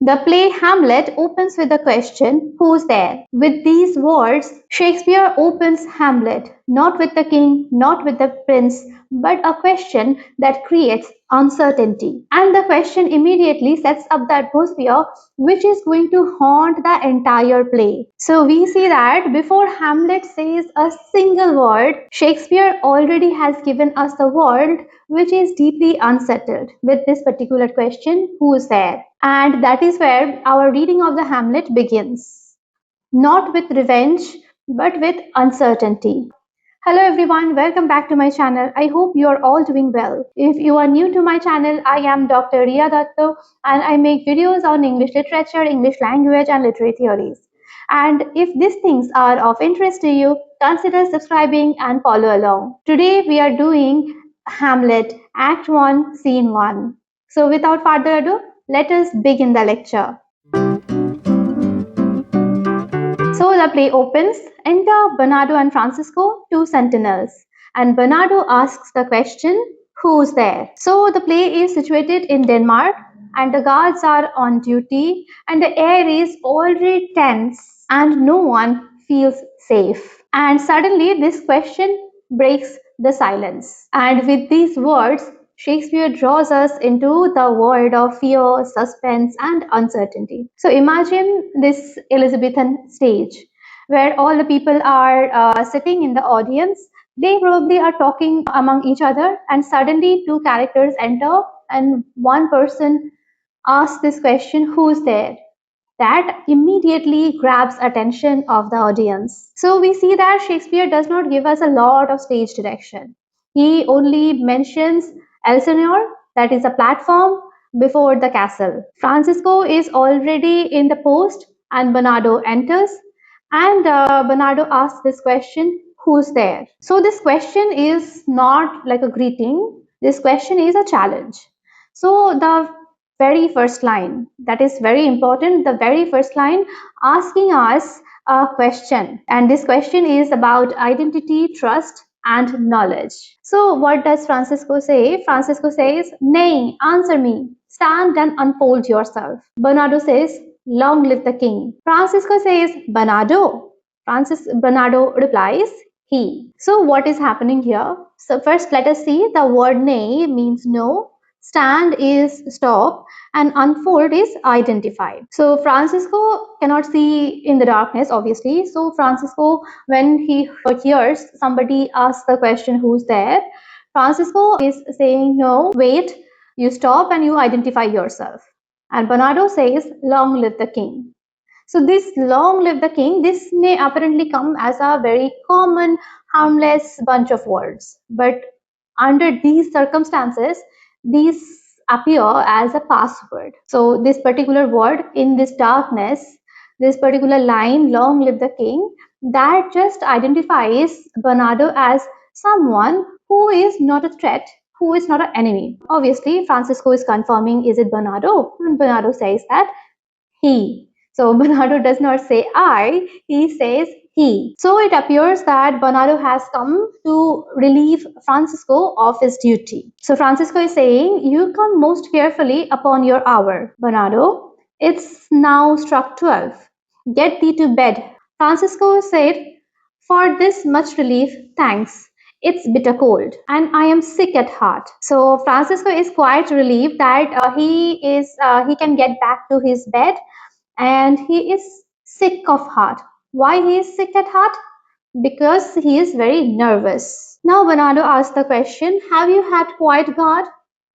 The play Hamlet opens with the question, who's there? With these words, Shakespeare opens Hamlet, not with the king, not with the prince, but a question that creates uncertainty. And the question immediately sets up the atmosphere which is going to haunt the entire play. So we see that before Hamlet says a single word, Shakespeare already has given us the world which is deeply unsettled with this particular question, who is there? And that is where our reading of the Hamlet begins. Not with revenge, but with uncertainty. Hello everyone, welcome back to my channel. I hope you are all doing well. If you are new to my channel, I am Dr. Riya Datto and I make videos on English literature, English language and literary theories. And if these things are of interest to you, consider subscribing and follow along. Today we are doing Hamlet, Act 1, Scene 1. So without further ado, let us begin the lecture. So the play opens. Enter Bernardo and Francisco, two sentinels. And Bernardo asks the question, who's there? So the play is situated in Denmark and the guards are on duty and the air is already tense and no one feels safe. And suddenly this question breaks the silence. And with these words, Shakespeare draws us into the world of fear, suspense, and uncertainty. So imagine this Elizabethan stage where all the people are sitting in the audience. They probably are talking among each other, and suddenly two characters enter, and one person asks this question, who's there? That immediately grabs attention of the audience. So we see that Shakespeare does not give us a lot of stage direction. He only mentions Elsinore, that is a platform before the castle. Francisco is already in the post and Bernardo enters and Bernardo asks this question, who's there? So this question is not like a greeting. This question is a challenge. So the very first line, that is very important, the very first line asking us a question, and this question is about identity, trust and knowledge. So what does Francisco say? Francisco says, nay, answer me, stand and unfold yourself. Bernardo says, long live the king. Francisco says, Bernardo. Bernardo replies, he. So what is happening here? So first let us see, the word nay means no, stand is stop, and unfold is identify. So Francisco cannot see in the darkness, obviously. So Francisco, when he hears somebody ask the question, who's there? Francisco is saying, no, wait, you stop and you identify yourself. And Bernardo says, long live the king. So this long live the king, this may apparently come as a very common, harmless bunch of words. But under these circumstances, these appear as a password. So this particular word in this darkness, this particular line, long live the king, that just identifies Bernardo as someone who is not a threat, who is not an enemy. Obviously, Francisco is confirming, is it Bernardo? And Bernardo says that he. So Bernardo does not say I, he says he. So it appears that Bernardo has come to relieve Francisco of his duty. So Francisco is saying, you come most carefully upon your hour, Bernardo. It's now struck 12. Get thee to bed. Francisco said, for this much relief, thanks. It's bitter cold and I am sick at heart. So Francisco is quite relieved that he can get back to his bed, and he is sick of heart. Why he is sick at heart? Because he is very nervous. Now Bernardo asks the question, have you had quiet guard?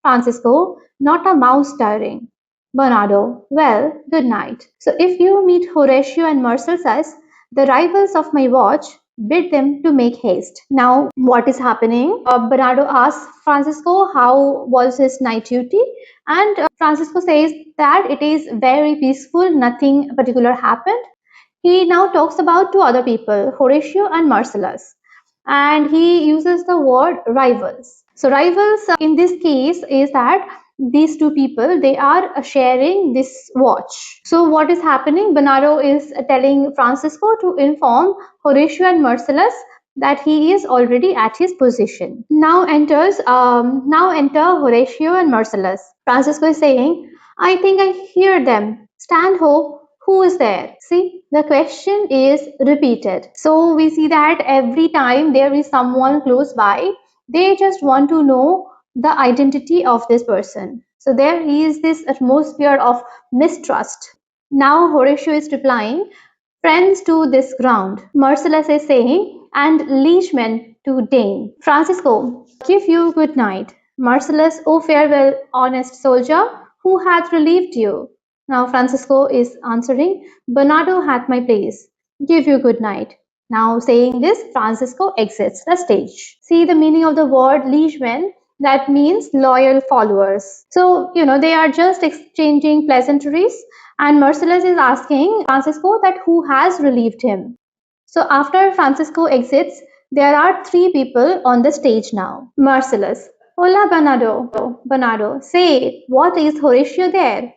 Francisco, not a mouse stirring. Bernardo, well, good night. So if you meet Horatio and Marcelsus, the rivals of my watch, bid them to make haste. Now, what is happening? Bernardo asks Francisco how was his night duty, and Francisco says that it is very peaceful, nothing particular happened. He now talks about two other people, Horatio and Marcellus, and he uses the word rivals. So rivals in this case is that these two people, they are sharing this watch. So what is happening? Bernardo is telling Francisco to inform Horatio and Marcellus that he is already at his position. Now enter Horatio and Marcellus. Francisco is saying, I think I hear them Stand-ho, who is there? See, the question is repeated. So we see that every time there is someone close by, they just want to know the identity of this person. So there is this atmosphere of mistrust. Now Horatio is replying, friends to this ground. Marcellus is saying, and liegemen to Dane. Francisco, give you good night. Marcellus, oh farewell, honest soldier, who hath relieved you? Now Francisco is answering, Bernardo hath my place. Give you good night. Now saying this, Francisco exits the stage. See the meaning of the word liegemen? That means loyal followers. So, they are just exchanging pleasantries, and Marcellus is asking Francisco that who has relieved him. So after Francisco exits, there are three people on the stage now. Marcellus, hola Bernardo. Bernardo, say, what is Horatio there?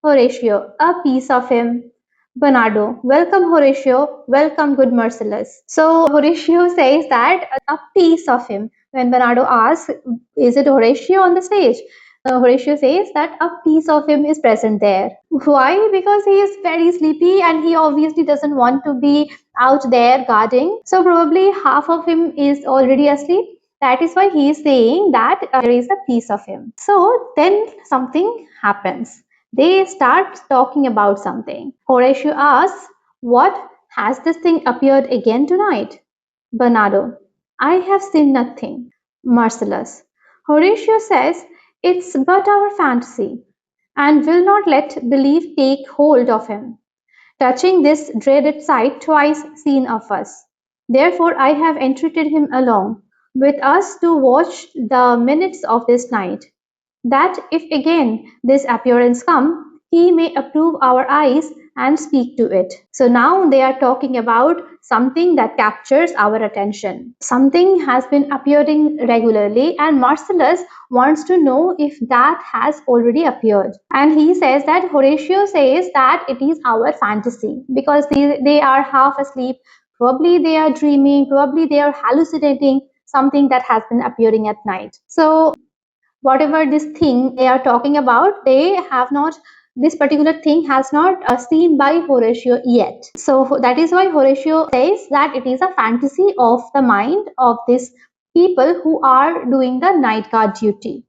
Horatio, a piece of him. Bernardo, welcome Horatio, welcome good Marcellus. So Horatio says that a piece of him. When Bernardo asks, is it Horatio on the stage? Horatio says that a piece of him is present there. Why? Because he is very sleepy and he obviously doesn't want to be out there guarding. So probably half of him is already asleep. That is why he is saying that there is a piece of him. So then something happens. They start talking about something. Horatio asks, what? Has this thing appeared again tonight? Bernardo, I have seen nothing. Marcellus, Horatio says it's but our fantasy, and will not let belief take hold of him, touching this dreaded sight twice seen of us. Therefore I have entreated him along with us to watch the minutes of this night, that if again this appearance come, he may approve our eyes and speak to it. So now they are talking about something that captures our attention. Something has been appearing regularly, and Marcellus wants to know if that has already appeared. And he says that Horatio says that it is our fantasy because they are half asleep. Probably they are dreaming, probably they are hallucinating something that has been appearing at night. So whatever this thing they are talking about, they have not, this particular thing has not seen by Horatio yet. So that is why Horatio says that it is a fantasy of the mind of these people who are doing the night guard duty.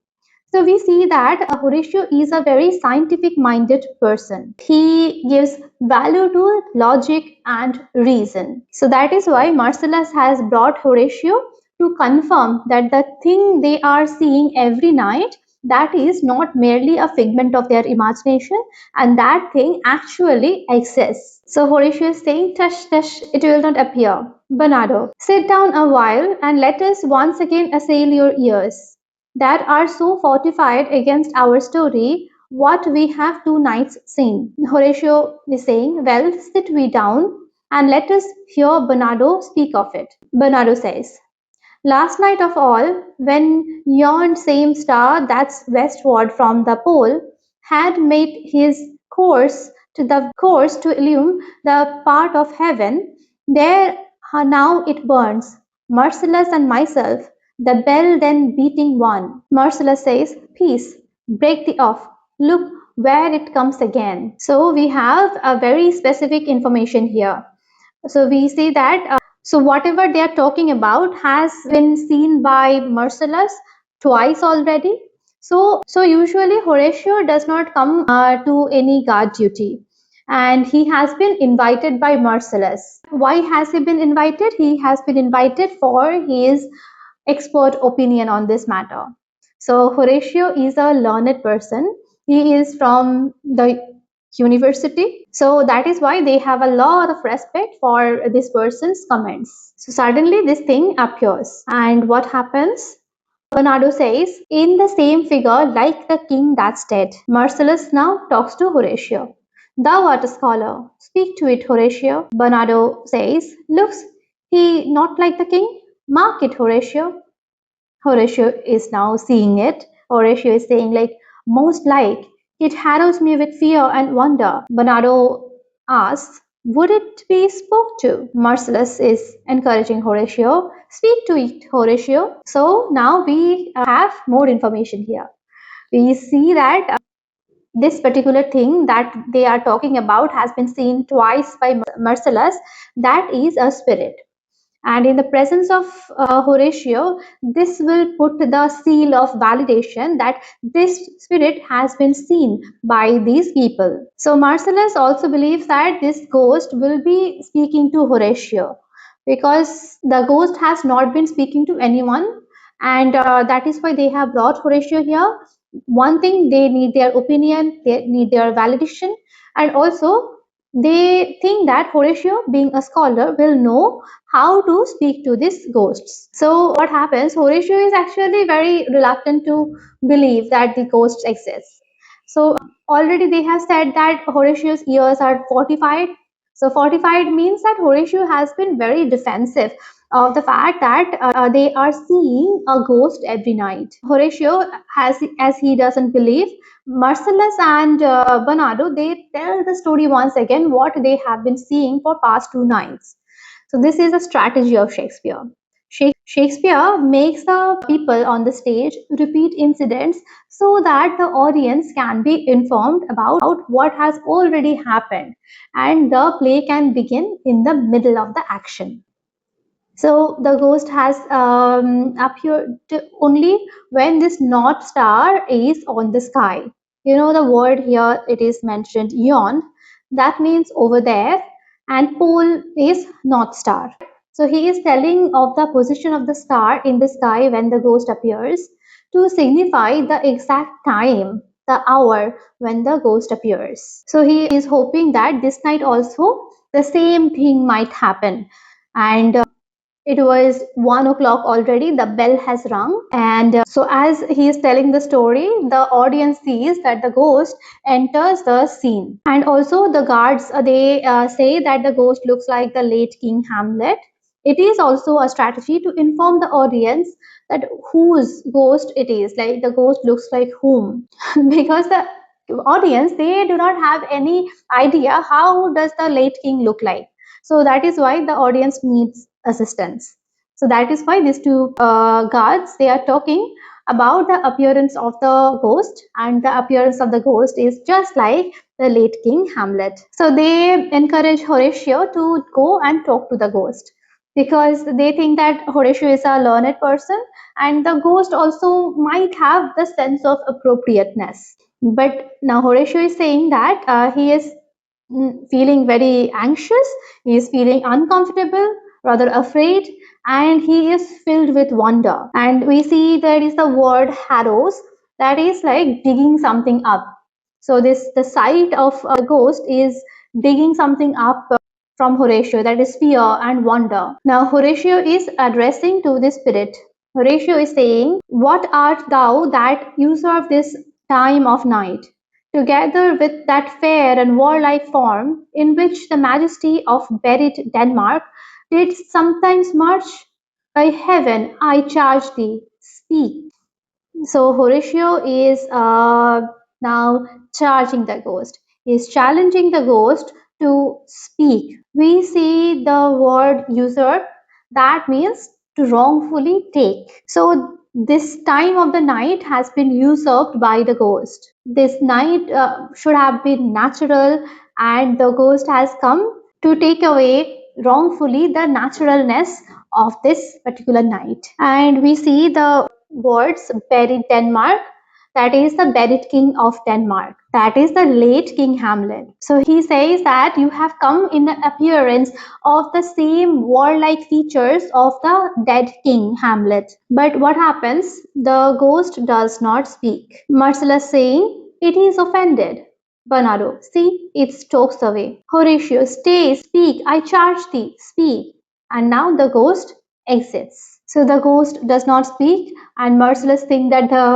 So we see that Horatio is a very scientific minded person. He gives value to logic and reason. So that is why Marcellus has brought Horatio to confirm that the thing they are seeing every night, that is not merely a figment of their imagination, and that thing actually exists. So Horatio is saying, tush, tush, it will not appear. Bernardo, sit down a while and let us once again assail your ears that are so fortified against our story, what we have two nights seen. Horatio is saying, well, sit we down and let us hear Bernardo speak of it. Bernardo says, last night of all, when yon same star that's westward from the pole had made his course to illume the part of heaven, there now it burns, Marcellus and myself, the bell then beating one. Marcellus says, peace, break the off, look where it comes again. So we have a very specific information here. So we see that so whatever they are talking about has been seen by Marcellus twice already. So usually Horatio does not come to any guard duty, and he has been invited by Marcellus. Why has he been invited? He has been invited for his expert opinion on this matter. So Horatio is a learned person. He is from the university. So that is why they have a lot of respect for this person's comments. So suddenly this thing appears. And what happens? Bernardo says, in the same figure like the king that's dead. Marcellus now talks to Horatio. Thou art a scholar. Speak to it, Horatio. Bernardo says, looks he not like the king? Mark it, Horatio. Horatio is now seeing it. Horatio is saying, like, most like. It harrows me with fear and wonder. Bernardo asks, would it be spoke to? Marcellus is encouraging Horatio. Speak to it, Horatio. So now we have more information here. We see that this particular thing that they are talking about has been seen twice by Marcellus, that is a spirit. And in the presence of Horatio, this will put the seal of validation that this spirit has been seen by these people. So Marcellus also believes that this ghost will be speaking to Horatio, because the ghost has not been speaking to anyone, and that is why they have brought Horatio here. One thing, they need their opinion, they need their validation, and also they think that Horatio, being a scholar, will know how to speak to these ghosts. So what happens, Horatio is actually very reluctant to believe that the ghosts exist. So already they have said that Horatio's ears are fortified. So fortified means that Horatio has been very defensive of the fact that they are seeing a ghost every night. Horatio, as he doesn't believe, Marcellus and Bernardo, they tell the story once again what they have been seeing for past 2 nights. So this is a strategy of Shakespeare. Shakespeare makes the people on the stage repeat incidents so that the audience can be informed about what has already happened, and the play can begin in the middle of the action. So the ghost has appeared only when this North Star is on the sky. You know the word here, it is mentioned yon. That means over there, and pole is North Star. So he is telling of the position of the star in the sky when the ghost appears to signify the exact time, the hour when the ghost appears. So he is hoping that this night also the same thing might happen. And it was 1 o'clock already, the bell has rung, and so as he is telling the story, the audience sees that the ghost enters the scene. And also the guards, they say that the ghost looks like the late King Hamlet. It is also a strategy to inform the audience that whose ghost it is, like the ghost looks like whom. Because the audience, they do not have any idea how does the late king look like. So that is why the audience needs assistance. So that is why these two guards, they are talking about the appearance of the ghost, and the appearance of the ghost is just like the late King Hamlet. So they encourage Horatio to go and talk to the ghost, because they think that Horatio is a learned person, and the ghost also might have the sense of appropriateness. But now Horatio is saying that he is feeling very anxious, he is feeling uncomfortable, rather afraid, and he is filled with wonder. And we see there is the word harrows, that is like digging something up. So this, the sight of a ghost is digging something up from Horatio, that is fear and wonder. Now Horatio is addressing to the spirit. Horatio is saying, "What art thou that usurp this time of night, together with that fair and warlike form, in which the majesty of buried Denmark did sometimes march? By heaven, I charge thee, speak." So Horatio is now charging the ghost. He is challenging the ghost to speak. We see the word usurp, that means to wrongfully take. So this time of the night has been usurped by the ghost. This night should have been natural, and the ghost has come to take away wrongfully the naturalness of this particular night. And we see the words buried Denmark, that is the buried king of Denmark, that is the late King Hamlet. So he says that you have come in the appearance of the same warlike features of the dead King Hamlet. But what happens? The ghost does not speak. Marcellus saying, "It is offended." Bernardo, "See, it stalks away." Horatio, "Stay, speak, I charge thee, speak." And now the ghost exits. So the ghost does not speak, and Marcellus thinks that the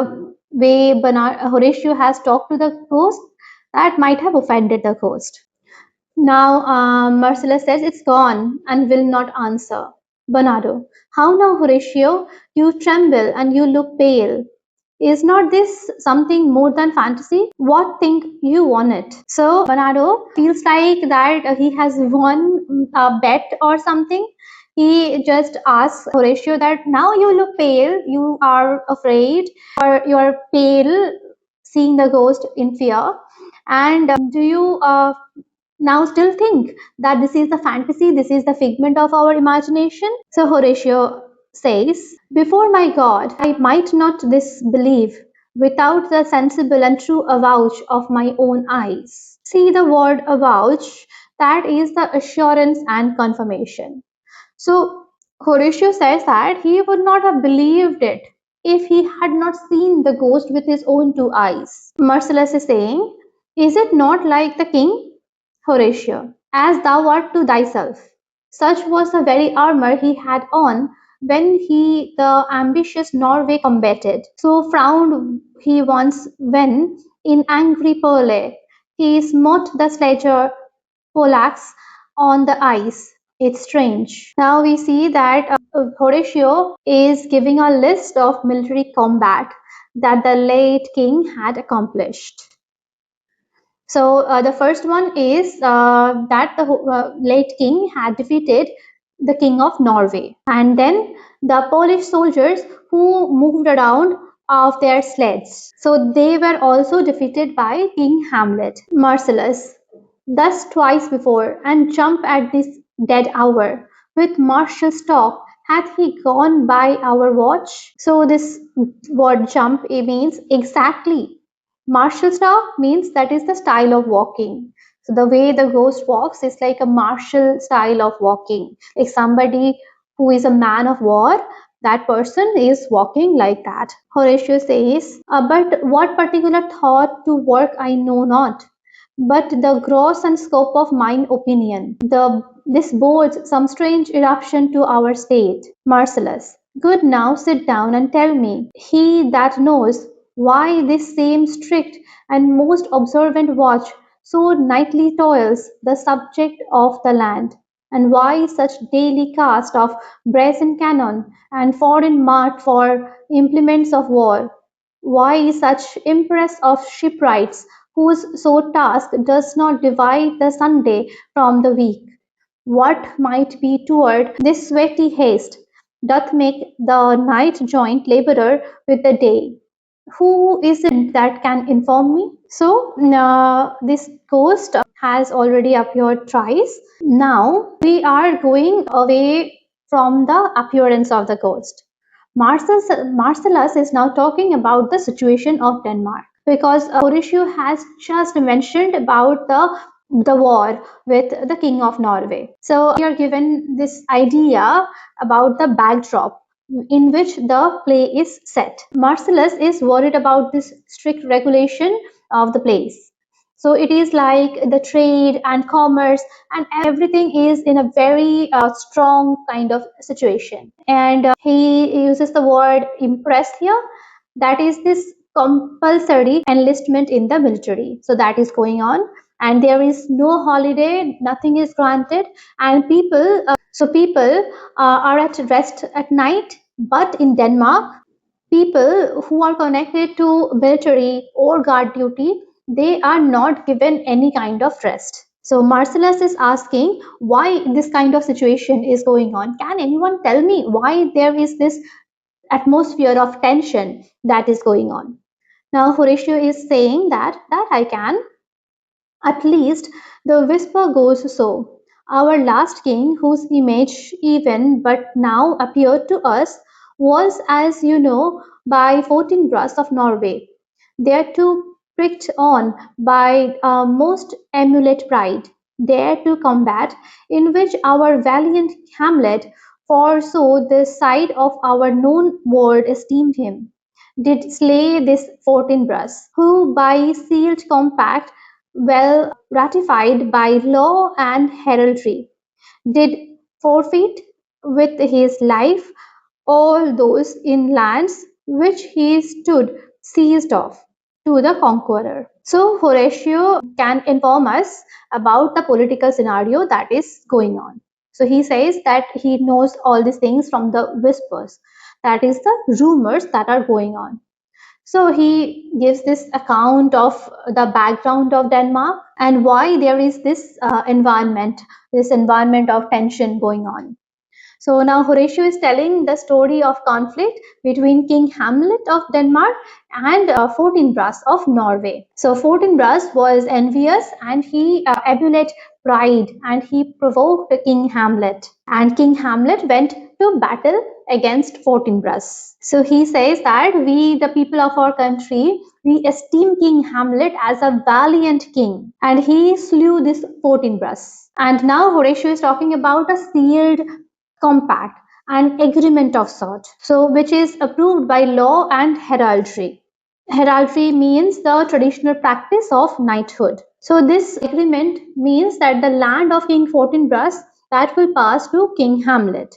way Horatio has talked to the ghost, that might have offended the ghost. Now Marcellus says it's gone and will not answer. Bernardo, "How now, Horatio? You tremble and you look pale. Is not this something more than fantasy? What think you on it?" So Bernardo feels like that he has won a bet or something. He just asks Horatio that now you look pale, you are afraid, or you are pale, seeing the ghost in fear. And do you now still think that this is the fantasy, this is the figment of our imagination? So Horatio says, "Before my God, I might not this believe without the sensible and true avouch of my own eyes." See the word avouch, that is the assurance and confirmation. So Horatio says that he would not have believed it if he had not seen the ghost with his own two eyes. Marcellus is saying, "Is it not like the king, Horatio, as thou art to thyself?" Such was the very armour he had on when he the ambitious Norway combated. So frowned he once when, in angry parley, he smote the sledger Pollax on the ice. It's strange. Now we see that Horatio is giving a list of military combat that the late king had accomplished. So the first one is that the late king had defeated the king of Norway, and then the Polish soldiers who moved around of their sleds. So they were also defeated by King Hamlet. Marcellus, thus twice before, and jump at this dead hour. With martial stalk hath he gone by our watch. So this word jump, it means exactly. Martial stalk means that is the style of walking. So the way the ghost walks is like a martial style of walking. Like somebody who is a man of war, that person is walking like that. Horatio says, but what particular thought to work I know not, but the gross and scope of mine opinion. This bodes some strange eruption to our state. Marcellus. Good, now sit down and tell me, he that knows why this same strict and most observant watch so nightly toils the subject of the land, and why such daily cast of brazen cannon and foreign mart for implements of war, why such impress of shipwrights, whose so task does not divide the Sunday from the week? What might be toward this sweaty haste doth make the night joint labourer with the day? Who is it that can inform me? So this ghost has already appeared thrice. Now we are going away from the appearance of the ghost. Marcellus is now talking about the situation of Denmark, because Horatio has just mentioned about the war with the king of Norway. So we are given this idea about the backdrop in which the play is set. Marcellus is worried about this strict regulation of the place. So it is like the trade and commerce and everything is in a very strong kind of situation. And he uses the word impress here. That is this compulsory enlistment in the military. So that is going on, and there is no holiday, nothing is granted, and people are at rest at night. But in Denmark, people who are connected to military or guard duty, they are not given any kind of rest. So Marcellus is asking why this kind of situation is going on. Can anyone tell me why there is this atmosphere of tension that is going on? Now Horatio is saying that I can. At least the whisper goes so. Our last king, whose image even but now appeared to us, was, as you know, by Fortinbras of Norway, thereto pricked on by a most emulate pride, dare to combat, in which our valiant Hamlet, for so the side of our known world esteemed him, did slay this Fortinbras, who by sealed compact, well ratified by law and heraldry, did forfeit with his life all those in lands which he stood seized of to the conqueror. So Horatio can inform us about the political scenario that is going on. So he says that he knows all these things from the whispers, that is the rumors that are going on. So he gives this account of the background of Denmark and why there is this environment of tension going on. So now Horatio is telling the story of conflict between King Hamlet of Denmark and Fortinbras of Norway. So Fortinbras was envious and he emulated pride and he provoked King Hamlet. And King Hamlet went to battle against Fortinbras. So he says that we, the people of our country, we esteem King Hamlet as a valiant king, and he slew this Fortinbras. And now Horatio is talking about a sealed compact, an agreement of sort, so which is approved by law and heraldry. Heraldry means the traditional practice of knighthood. So this agreement means that the land of King Fortinbras that will pass to King Hamlet.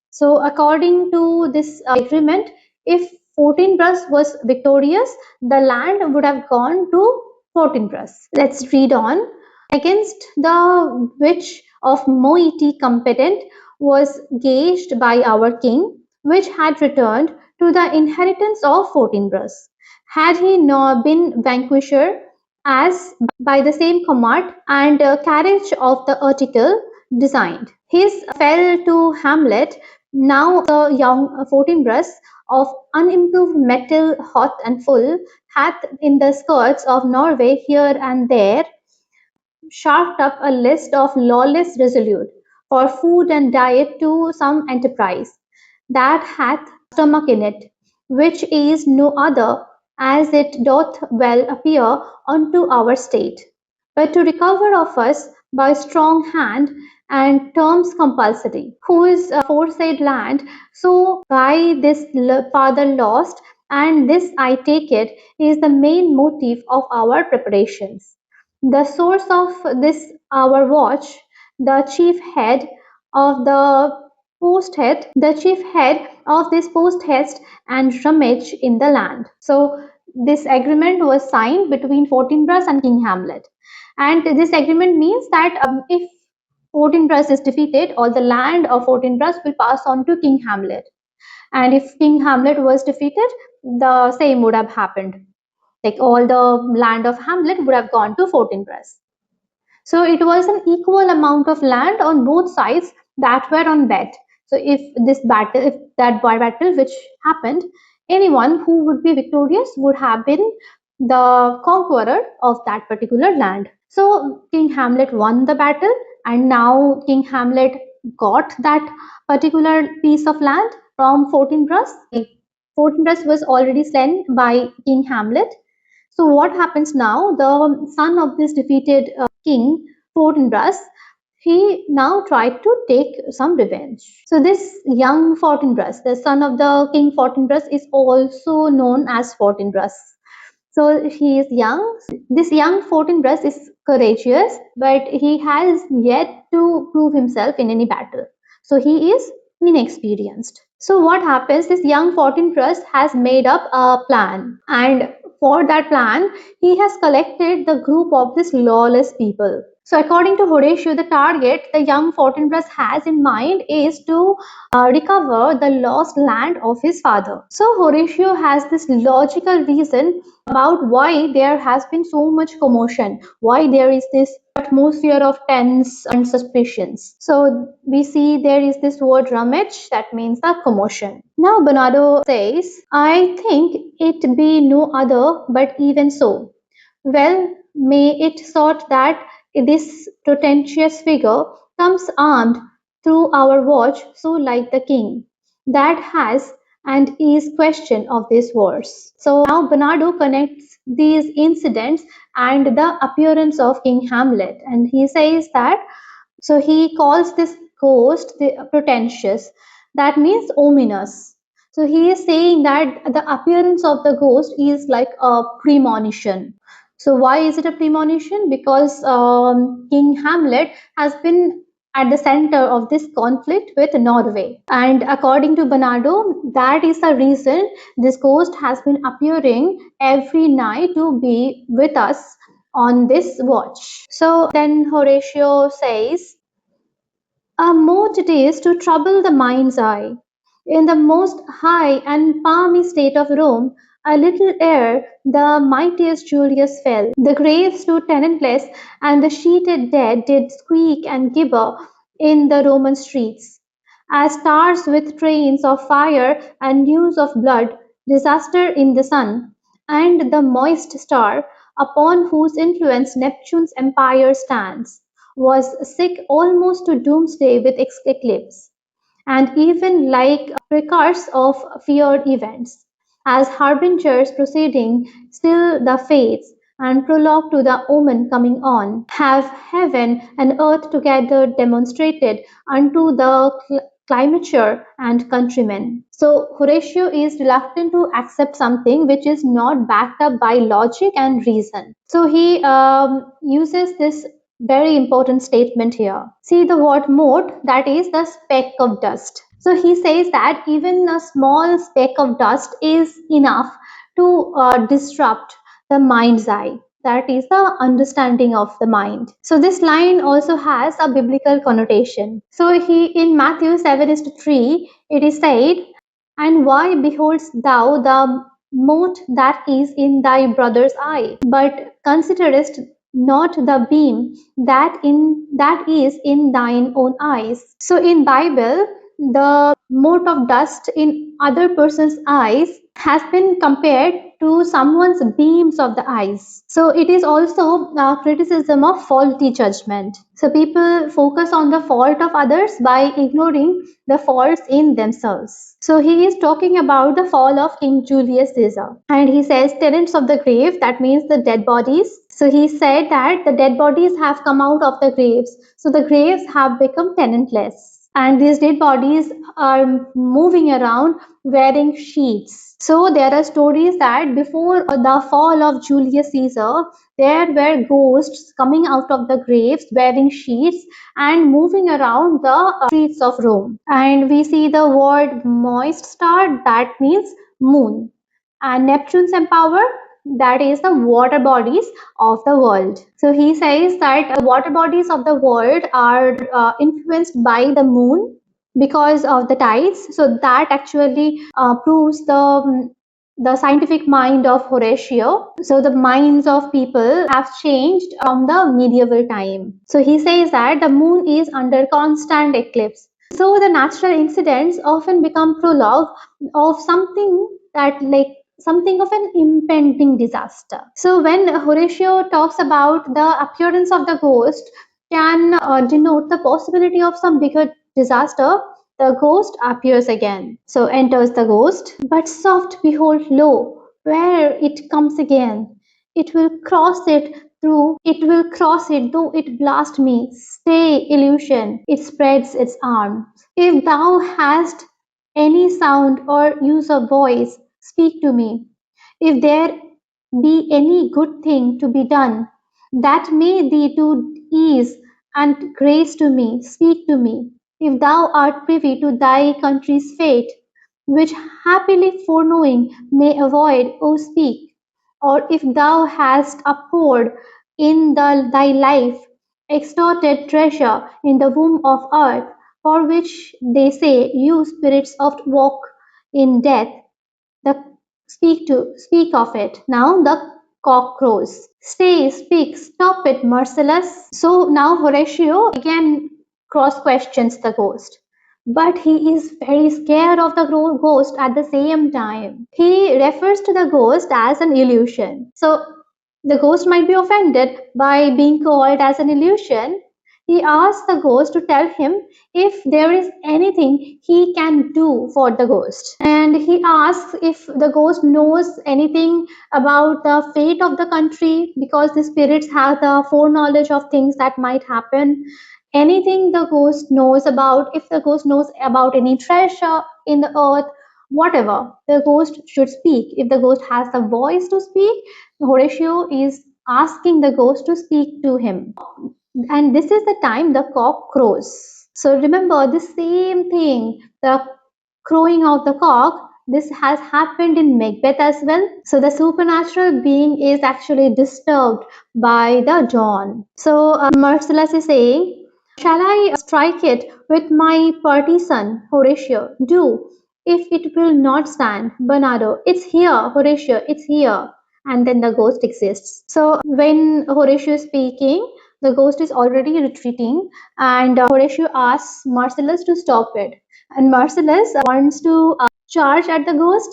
So according to this agreement, if Fortinbras was victorious, the land would have gone to Fortinbras. Let's read on. Against the which of moiety competent was gauged by our king, which had returned to the inheritance of Fortinbras. Had he not been vanquisher, as by the same command and carriage of the article designed. His fell to Hamlet, now the young Fortinbras of unimproved metal, hot and full, hath in the skirts of Norway here and there sharked up a list of lawless resolute, for food and diet to some enterprise, that hath stomach in it, which is no other, as it doth well appear unto our state, but to recover of us by strong hand and terms compulsory, whose aforesaid land so by this farther lost, and this I take it is the main motive of our preparations. The source of this our watch, the chief head of the chief head of this post haste and rummage in the land. So this agreement was signed between Fortinbras and King Hamlet. And this agreement means that if Fortinbras is defeated, all the land of Fortinbras will pass on to King Hamlet. And if King Hamlet was defeated, the same would have happened. Like all the land of Hamlet would have gone to Fortinbras. So it was an equal amount of land on both sides that were on bet. So if that battle which happened, anyone who would be victorious would have been the conqueror of that particular land. So King Hamlet won the battle, and now King Hamlet got that particular piece of land from Fortinbras. Fortinbras was already slain by King Hamlet. So what happens now? The son of this defeated king, Fortinbras, he now tried to take some revenge. So this young Fortinbras, the son of the king Fortinbras, is also known as Fortinbras. So he is young. This young Fortinbras is courageous, but he has yet to prove himself in any battle. So he is inexperienced. So what happens? This young Fortinbras has made up a plan, and for that plan, he has collected the group of these lawless people. So according to Horatio, the target the young Fortinbras has in mind is to recover the lost land of his father. So Horatio has this logical reason about why there has been so much commotion, why there is this atmosphere of tense and suspicions. So we see there is this word rummage, that means the commotion. Now Bernardo says, I think it be no other but even so. Well, may it sort that this pretentious figure comes armed through our watch so like the king that has and is question of this verse. So now Bernardo connects these incidents and the appearance of King Hamlet, and he says that, so he calls this ghost the pretentious, that means ominous. So he is saying that the appearance of the ghost is like a premonition. So why is it a premonition? Because King Hamlet has been at the center of this conflict with Norway. And according to Bernardo, that is the reason this ghost has been appearing every night to be with us on this watch. So then Horatio says, a mote it is to trouble the mind's eye. In the most high and palmy state of Rome, a little ere the mightiest Julius fell, the graves stood tenantless, and the sheeted dead did squeak and gibber in the Roman streets. as stars with trains of fire and news of blood, disaster in the sun, and the moist star, upon whose influence Neptune's empire stands, was sick almost to doomsday with eclipse and even like precursors of feared events, as harbingers proceeding, still the fates, and prologue to the omen coming on, have heaven and earth together demonstrated unto the climature and countrymen. So Horatio is reluctant to accept something which is not backed up by logic and reason. So he uses this very important statement here. See the word mote, that is the speck of dust. So he says that even a small speck of dust is enough to disrupt the mind's eye. That is the understanding of the mind. So this line also has a biblical connotation. So he in Matthew 7:3, it is said, and why beholdest thou the mote that is in thy brother's eye, but considerest not the beam that is in thine own eyes? So in Bible, the mote of dust in other person's eyes has been compared to someone's beams of the eyes. So it is also a criticism of faulty judgment. So people focus on the fault of others by ignoring the faults in themselves. So he is talking about the fall of King Julius Caesar. And he says tenants of the grave, that means the dead bodies. So he said that the dead bodies have come out of the graves. So the graves have become tenantless. And these dead bodies are moving around wearing sheets. So there are stories that before the fall of Julius Caesar, there were ghosts coming out of the graves wearing sheets and moving around the streets of Rome. And we see the word moist star, that means moon. And Neptune's empower, that is the water bodies of the world. So he says that the water bodies of the world are influenced by the moon because of the tides. So that actually proves the scientific mind of Horatio. So the minds of people have changed from the medieval time. So he says that the moon is under constant eclipse. So the natural incidents often become prologue of something that like something of an impending disaster. So when Horatio talks about the appearance of the ghost can denote the possibility of some bigger disaster, the ghost appears again. So enters the ghost, but soft behold lo, where it comes again. It will cross it though it blast me. Stay, illusion, it spreads its arm. If thou hast any sound or use of voice, speak to me. If there be any good thing to be done, that may thee to ease and grace to me, speak to me. If thou art privy to thy country's fate, which happily foreknowing may avoid, O speak. Or if thou hast abhorred in thy life extorted treasure in the womb of earth, for which they say you spirits oft walk in death, the speak of it. Now the cock crows. Stay, speak, stop it, merciless. So now Horatio again cross questions the ghost. But he is very scared of the ghost at the same time. He refers to the ghost as an illusion. So the ghost might be offended by being called as an illusion. He asks the ghost to tell him if there is anything he can do for the ghost. And he asks if the ghost knows anything about the fate of the country because the spirits have the foreknowledge of things that might happen. Anything the ghost knows about, if the ghost knows about any treasure in the earth, whatever, the ghost should speak. If the ghost has the voice to speak, Horatio is asking the ghost to speak to him. And this is the time the cock crows. So remember the same thing, the crowing of the cock, this has happened in Macbeth as well. So the supernatural being is actually disturbed by the dawn. So Marcellus is saying, shall I strike it with my partisan, Horatio? Do, if it will not stand, Bernardo. It's here, Horatio, it's here. And then the ghost exists. So when Horatio is speaking, the ghost is already retreating, and Horatio asks Marcellus to stop it. And Marcellus wants to charge at the ghost,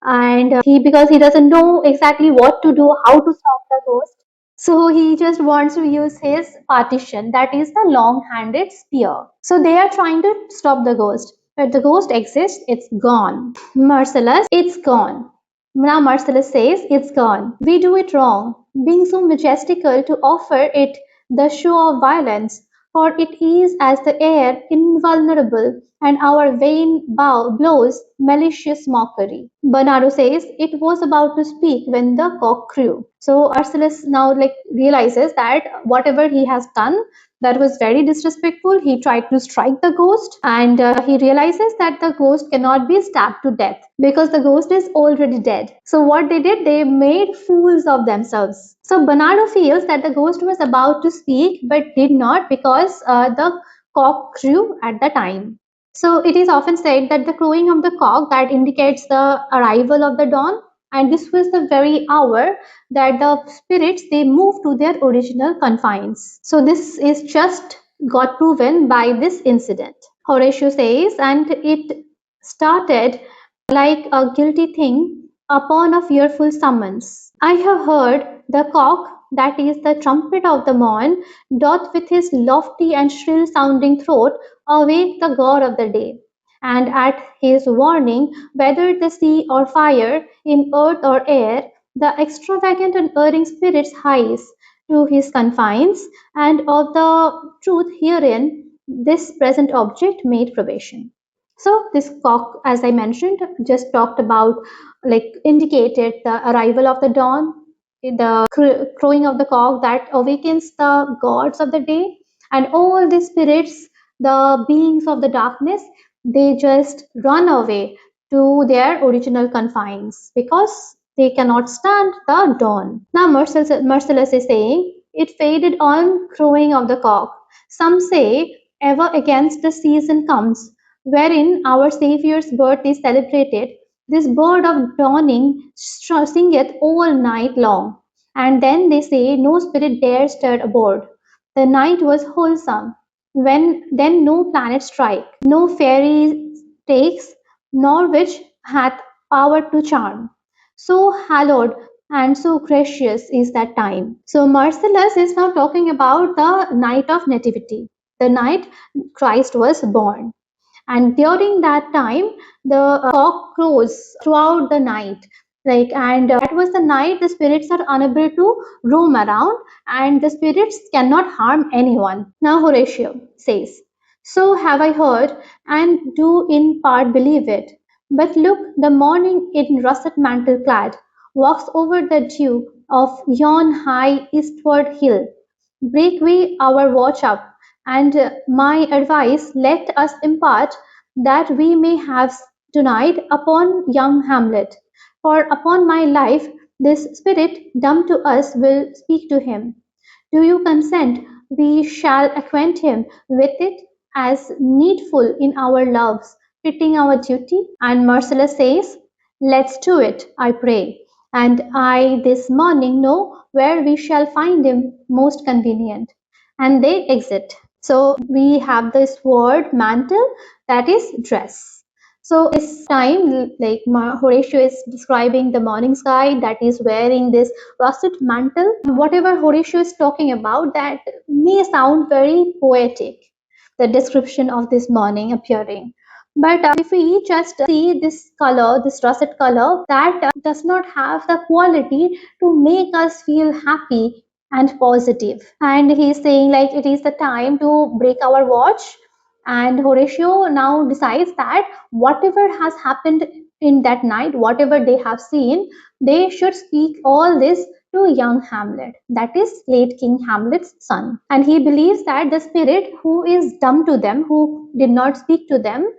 and because he doesn't know exactly what to do, how to stop the ghost. So he just wants to use his partition, that is the long-handed spear. So they are trying to stop the ghost, but the ghost exists, it's gone. Marcellus, it's gone. Now Marcellus says, it's gone. We do it wrong, being so majestical to offer it the show of violence, for it is as the air invulnerable, and our vain bow blows malicious mockery. Bernardo says it was about to speak when the cock crew. So Marcellus now realizes that whatever he has done, that was very disrespectful. He tried to strike the ghost, and he realizes that the ghost cannot be stabbed to death because the ghost is already dead. So what they did, they made fools of themselves. So Bernardo feels that the ghost was about to speak but did not because the cock crew at the time. So it is often said that the crowing of the cock that indicates the arrival of the dawn, and this was the very hour that the spirits they move to their original confines. So this is just got proven by this incident. Horatio says, and it started like a guilty thing upon a fearful summons. I have heard the cock, that is the trumpet of the morn, doth with his lofty and shrill sounding throat awake the god of the day, and at his warning, whether the sea or fire, in earth or air, the extravagant and erring spirits hies to his confines, and of the truth herein this present object made probation. So this cock, as I mentioned, just talked about indicated the arrival of the dawn, the crowing of the cock that awakens the gods of the day, and all the spirits, the beings of the darkness, they just run away to their original confines because they cannot stand the dawn. Now Marcellus is saying, it faded on crowing of the cock. Some say, ever against the season comes, wherein our Saviour's birth is celebrated. This bird of dawning singeth all night long. And then they say, no spirit dare stir aboard. The night was wholesome. When then no planet strike, no fairy takes, nor witch hath power to charm. So hallowed and so gracious is that time. So Marcellus is now talking about the night of nativity, the night Christ was born. And during that time, the cock crows throughout the night. And that was the night the spirits are unable to roam around, and the spirits cannot harm anyone. Now Horatio says, so have I heard, and do in part believe it. But look, the morning in russet mantle clad walks over the dew of yon high eastward hill. Break we our watch up, and my advice let us impart that we may have tonight upon young Hamlet. For upon my life, this spirit dumb to us will speak to him. Do you consent we shall acquaint him with it as needful in our loves, fitting our duty? And Marcellus says, let's do it, I pray. And I this morning know where we shall find him most convenient. And they exit. So we have this word mantle, that is dress. So this time, Horatio is describing the morning sky that is wearing this russet mantle. Whatever Horatio is talking about, that may sound very poetic, the description of this morning appearing. But if we just see this color, this russet color, that does not have the quality to make us feel happy and positive. And he's saying it is the time to break our watch. And Horatio now decides that whatever has happened in that night, whatever they have seen, they should speak all this to young Hamlet, that is late King Hamlet's son. And he believes that the spirit who is dumb to them, who did not speak to them,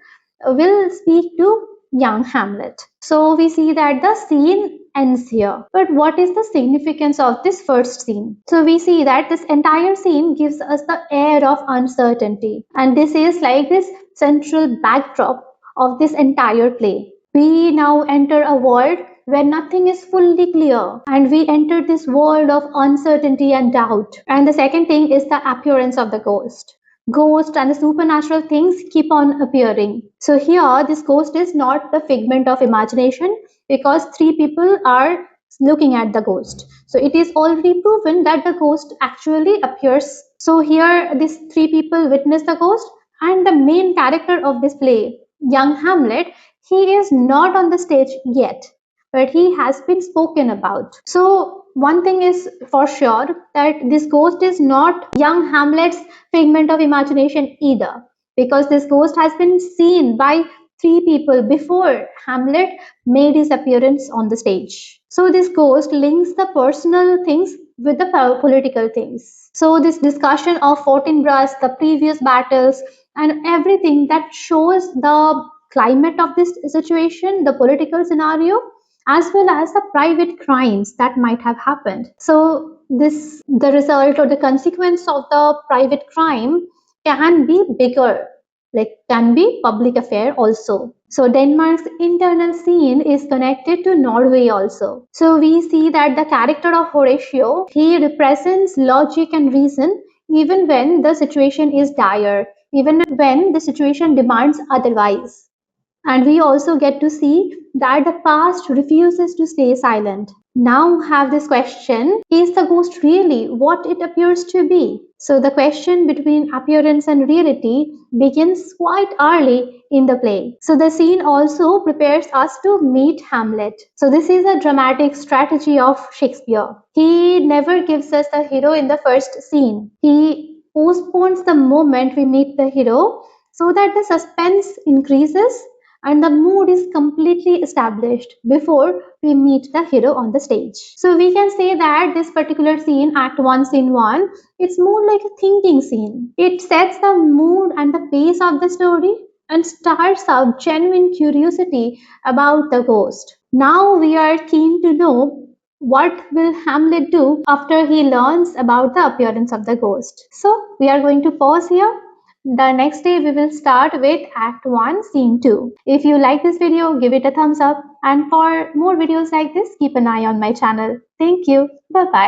will speak to young Hamlet. So we see that the scene ends here. But what is the significance of this first scene? So we see that this entire scene gives us the air of uncertainty. And this is like this central backdrop of this entire play. We now enter a world where nothing is fully clear, and we enter this world of uncertainty and doubt. And the second thing is the appearance of the ghost. ghosts and the supernatural things keep on appearing. So here, this ghost is not the figment of imagination because three people are looking at the ghost. So it is already proven that the ghost actually appears. So here, these three people witness the ghost, and the main character of this play, young Hamlet, he is not on the stage yet, but he has been spoken about. So one thing is for sure that this ghost is not young Hamlet's figment of imagination either, because this ghost has been seen by three people before Hamlet made his appearance on the stage. So this ghost links the personal things with the political things. So this discussion of Fortinbras, the previous battles, and everything that shows the climate of this situation, the political scenario, as well as the private crimes that might have happened. So this the result or the consequence of the private crime can be bigger, like can be public affair also. So Denmark's internal scene is connected to Norway also. So we see that the character of Horatio, he represents logic and reason even when the situation is dire, even when the situation demands otherwise. And we also get to see that the past refuses to stay silent. Now have this question, is the ghost really what it appears to be? So the question between appearance and reality begins quite early in the play. So the scene also prepares us to meet Hamlet. So this is a dramatic strategy of Shakespeare. He never gives us the hero in the first scene. He postpones the moment we meet the hero so that the suspense increases and the mood is completely established before we meet the hero on the stage. So we can say that this particular scene, Act 1, Scene 1, it's more like a thinking scene. It sets the mood and the pace of the story and starts out genuine curiosity about the ghost. Now we are keen to know what will Hamlet do after he learns about the appearance of the ghost. So we are going to pause here. The next day we will start with Act 1, Scene 2. If you like this video, give it a thumbs up, and for more videos like this, keep an eye on my channel. Thank you. Bye bye.